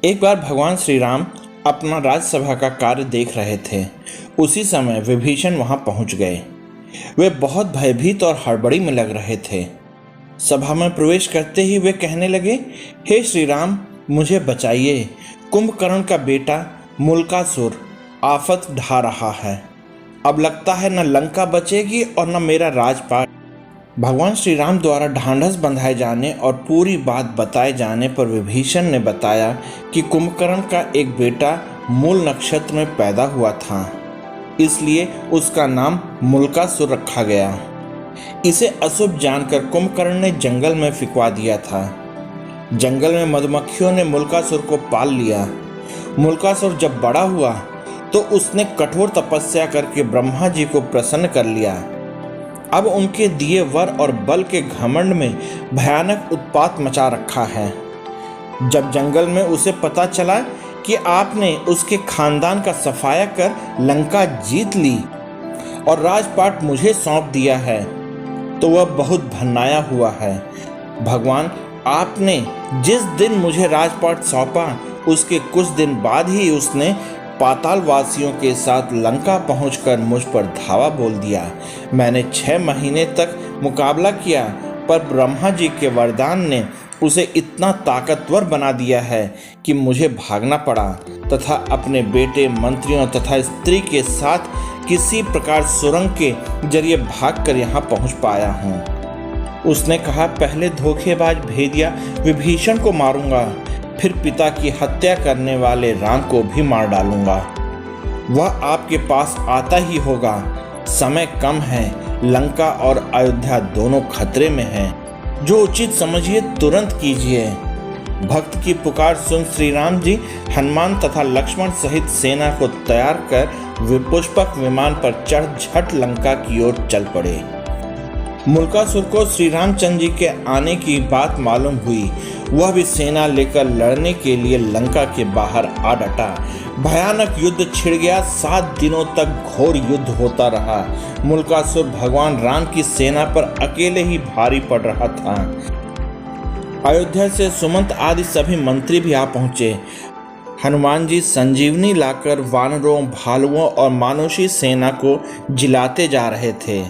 एक बार भगवान श्री राम अपना राज्यसभा का कार्य देख रहे थे। उसी समय विभीषण वहां पहुंच गए। वे बहुत भयभीत और हड़बड़ी में लग रहे थे। सभा में प्रवेश करते ही वे कहने लगे, हे श्री राम, मुझे बचाइए। कुंभकर्ण का बेटा मुल्कासुर आफत ढा रहा है। अब लगता है न लंका बचेगी और न मेरा राजपाट। भगवान श्री राम द्वारा ढांढस बंधाए जाने और पूरी बात बताए जाने पर विभीषण ने बताया कि कुंभकर्ण का एक बेटा मूल नक्षत्र में पैदा हुआ था, इसलिए उसका नाम मुल्कासुर रखा गया। इसे अशुभ जानकर कुंभकर्ण ने जंगल में फिकवा दिया था। जंगल में मधुमक्खियों ने मुल्कासुर को पाल लिया। मुल्कासुर जब बड़ा हुआ तो उसने कठोर तपस्या करके ब्रह्मा जी को प्रसन्न कर लिया। अब उनके दिए वर और बल के घमंड में भयानक उत्पात मचा रखा है। जब जंगल में उसे पता चला कि आपने उसके खानदान का सफाया कर लंका जीत ली और राजपाट मुझे सौंप दिया है, तो वह बहुत भन्नाया हुआ है। भगवान, आपने जिस दिन मुझे राजपाट सौंपा उसके कुछ दिन बाद ही उसने पाताल वासियों के साथ लंका पहुंचकर मुझ पर धावा बोल दिया। मैंने 6 महीने तक मुकाबला किया, पर ब्रह्मा जी के वरदान ने उसे इतना ताकतवर बना दिया है कि मुझे भागना पड़ा तथा अपने बेटे, मंत्रियों तथा स्त्री के साथ किसी प्रकार सुरंग के जरिए भागकर यहाँ पहुँच पाया हूँ। उसने कहा, पहले धोखेबाज भेदिया विभीषण को मारूंगा, फिर पिता की हत्या करने वाले राम को भी मार डालूंगा। वह आपके पास आता ही होगा। समय कम है, लंका और अयोध्या दोनों खतरे में हैं। जो उचित समझिए तुरंत कीजिए। भक्त की पुकार सुन श्री राम जी हनुमान तथा लक्ष्मण सहित सेना को तैयार कर पुष्पक विमान पर चढ़ झट लंका की ओर चल पड़े। मुल्कासुर को श्री रामचंद्र जी के आने की बात मालूम हुई। वह भी सेना लेकर लड़ने के लिए लंका के बाहर आ डटा। भयानक युद्ध छिड़ गया। 7 दिनों तक घोर युद्ध होता रहा। मुल्कासुर भगवान राम की सेना पर अकेले ही भारी पड़ रहा था। अयोध्या से सुमंत आदि सभी मंत्री भी आ पहुंचे। हनुमान जी संजीवनी लाकर वानरों, भालुओं और मानुषी सेना को जिलाते जा रहे थे,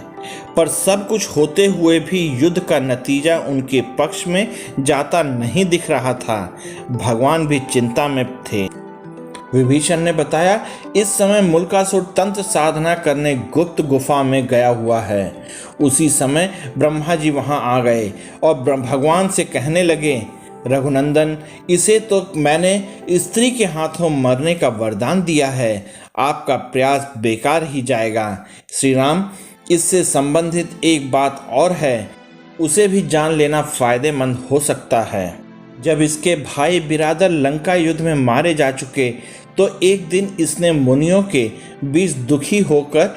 पर सब कुछ होते हुए भी युद्ध का नतीजा उनके पक्ष में जाता नहीं दिख रहा था। भगवान भी चिंता में थे। विभीषण ने बताया, इस समय मुल्कासुर तंत्र साधना करने गुप्त गुफा में गया हुआ है। उसी समय ब्रह्मा जी वहां आ गए और भगवान से कहने लगे, रघुनंदन, इसे तो मैंने स्त्री के हाथों मरने का वरदान दिया है। आपका प्रयास बेकार ही जाएगा। श्री राम, इससे संबंधित एक बात और है, उसे भी जान लेना फायदेमंद हो सकता है। जब इसके भाई बिरादर लंका युद्ध में मारे जा चुके तो एक दिन इसने मुनियों के बीच दुखी होकर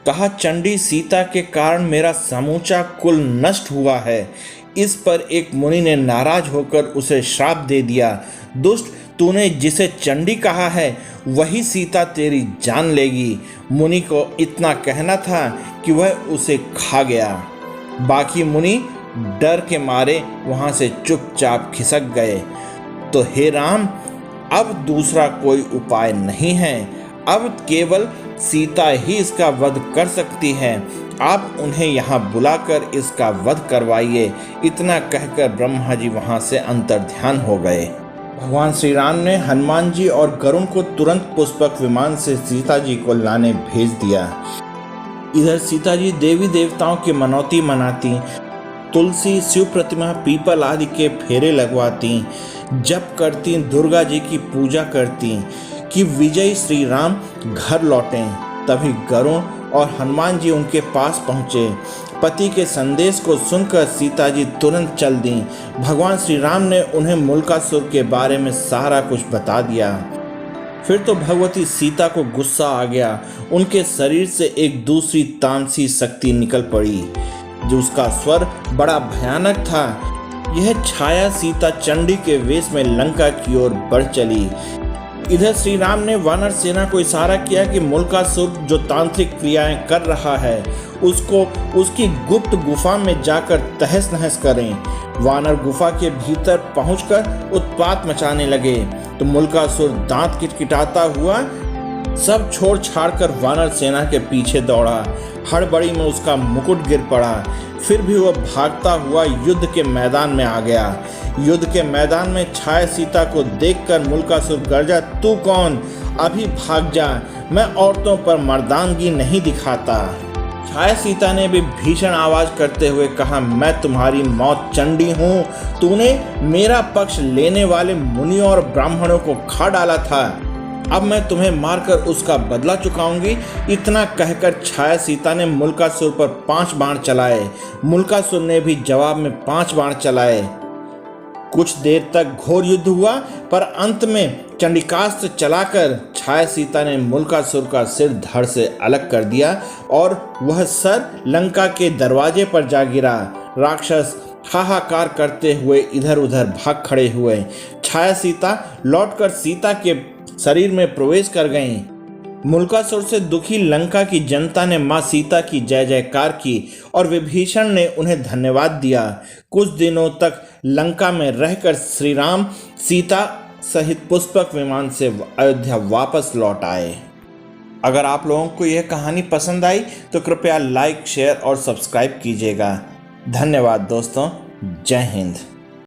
कहा, चंडी सीता के कारण मेरा समूचा कुल नष्ट हुआ है। इस पर एक मुनि ने नाराज होकर उसे श्राप दे दिया, दुष्ट, तूने जिसे चंडी कहा है वही सीता तेरी जान लेगी। मुनि को इतना कहना था कि वह उसे खा गया। बाकी मुनि डर के मारे वहां से चुपचाप खिसक गए। तो हे राम, अब दूसरा कोई उपाय नहीं है। अब केवल सीता ही इसका वध कर सकती है। आप उन्हें यहाँ बुलाकर इसका वध करवाइए। इतना कहकर ब्रह्मा जी वहां से अंतर्ध्यान हो गए। भगवान श्री राम ने हनुमान जी और गरुण को तुरंत पुष्पक विमान से सीता जी को लाने भेज दिया। इधर सीता जी देवी देवताओं की मनौती मनाती, तुलसी, शिव प्रतिमा, पीपल आदि के फेरे लगवाती, जप करती, दुर्गा जी की पूजा करती कि विजयी श्री राम घर लौटें। तभी गरुण और हनुमान जी उनके पास पहुँचे। पति के संदेश को सुनकर सीता जी तुरंत चल दी। भगवान श्री राम ने उन्हें मुल्कासुर के बारे में सारा कुछ बता दिया। फिर तो भगवती सीता को गुस्सा आ गया। उनके शरीर से एक दूसरी तामसी शक्ति निकल पड़ी, जो उसका स्वर बड़ा भयानक था। यह छाया सीता चंडी के वेश में लंका की ओर बढ़ चली। इधर श्री राम ने वानर सेना को इशारा किया कि मुल्कासुर जो तांत्रिक क्रियाएं कर रहा है उसको उसकी गुप्त गुफा में जाकर तहस नहस करें। वानर गुफा के भीतर पहुंचकर उत्पात मचाने लगे तो मुल्कासुर दांत किटकिटाता हुआ सब छोड़ छाड़ कर वानर सेना के पीछे दौड़ा। हड़बड़ी में उसका मुकुट गिर पड़ा, फिर भी वह भागता हुआ युद्ध के मैदान में आ गया। युद्ध के मैदान में छाया सीता को देखकर मुल्कासुर गरजा, तू कौन? अभी भाग जा, मैं औरतों पर मर्दानगी नहीं दिखाता। छाया सीता ने भी भीषण आवाज करते हुए कहा, मैं तुम्हारी मौत चंडी हूँ। तूने मेरा पक्ष लेने वाले मुनियों और ब्राह्मणों को खा डाला था, अब मैं तुम्हें मारकर उसका बदला चुकाऊंगी। इतना कहकर छाया सीता ने मुल्कासुर पर 5 बाण चलाए। मुल्कासुर ने भी जवाब में 5 बाण चलाए। कुछ देर तक घोर युद्ध हुआ, पर अंत में चंडिकास्त्र चलाकर छाया सीता ने मुल्कासुर का सिर धड़ से अलग कर दिया और वह सर लंका के दरवाजे पर जा गिरा। राक्षस हाहाकार करते हुए इधर उधर भाग खड़े हुए। छाया सीता लौटकर सीता के शरीर में प्रवेश कर गईं। मुल्कासुर से दुखी लंका की जनता ने मां सीता की जय जयकार की और विभीषण ने उन्हें धन्यवाद दिया। कुछ दिनों तक लंका में रहकर श्री राम सीता सहित पुष्पक विमान से अयोध्या वापस लौट आए। अगर आप लोगों को यह कहानी पसंद आई तो कृपया लाइक, शेयर और सब्सक्राइब कीजिएगा। धन्यवाद दोस्तों। जय हिंद।